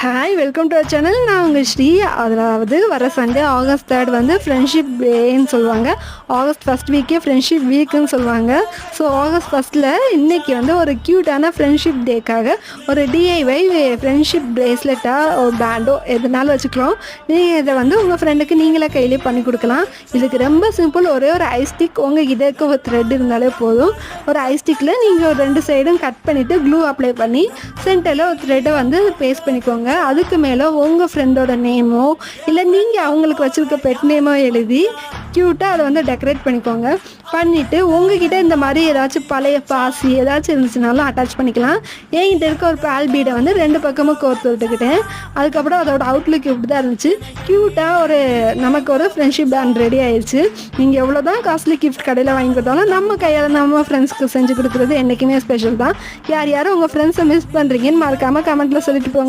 Hi welcome to our channel. நான் உங்கள் ஸ்ரீ. அதாவது வர சண்டே ஆகஸ்ட் 3 வந்து ஃப்ரெண்ட்ஷிப் டேன்னு சொல்லுவாங்க. ஆகஸ்ட் ஃபஸ்ட் வீக்கே ஃப்ரெண்ட்ஷிப் வீக்குன்னு சொல்லுவாங்க. ஸோ ஆகஸ்ட் ஃபஸ்ட்டில் இன்றைக்கி வந்து ஒரு க்யூட்டான ஃப்ரெண்ட்ஷிப் டேக்காக ஒரு டிஐஒய் ஃப்ரெண்ட்ஷிப் ப்ரேஸ்லெட்டாக ஒரு பேண்டோ எதுனாலும் வச்சுக்கலாம். நீங்கள் இதை வந்து உங்கள் ஃப்ரெண்டுக்கு நீங்களே கையிலே பண்ணி கொடுக்கலாம். இதுக்கு ரொம்ப சிம்பிள். ஒரே ஒரு ஐஸ்டிக் உங்கள் இதற்கு ஒரு த்ரெட் இருந்தாலே போதும். ஒரு ஐஸ்டிக்கில் நீங்கள் ஒரு 2 சைடும் கட் பண்ணிவிட்டு க்ளூ அப்ளை பண்ணி சென்டரில் ஒரு த்ரெட்டை வந்து பேஸ்ட் பண்ணிக்கோங்க. அதுக்கு மேலே உங்கள் ஃப்ரெண்டோட நேமோ இல்லை நீங்கள் அவங்களுக்கு வச்சுருக்க பெட் நேமோ எழுதி க்யூட்டாக அதை வந்து டெக்கரேட் பண்ணிக்கோங்க. பண்ணிவிட்டு உங்ககிட்ட இந்த மாதிரி ஏதாச்சும் பழைய பாசி ஏதாச்சும் இருந்துச்சுனாலும் அட்டாச் பண்ணிக்கலாம். என்கிட்ட இருக்க ஒரு பால் பீடை வந்து 2 பக்கமும் கோர்த்து விட்டுக்கிட்டேன். அதுக்கப்புறம் அதோட அவுட்லுக் இப்படி தான் இருந்துச்சு. க்யூட்டாக நமக்கு ஒரு ஃப்ரெண்ட்ஷிப் பேண்ட் ரெடி ஆயிடுச்சு. நீங்கள் எவ்வளோ தான் காஸ்ட்லி கிஃப்ட் கடையில் வாங்கி கொடுத்தாலும் நம்ம கையால் நம்ம ஃப்ரெண்ட்ஸ்க்கு செஞ்சு கொடுக்குறது என்றைக்குமே ஸ்பெஷல் தான். யார் யாரும் உங்கள் ஃப்ரெண்ட்ஸை மிஸ் பண்ணுறீங்கன்னு மறக்காமல் கமெண்ட்டில் சொல்லிட்டு போங்க.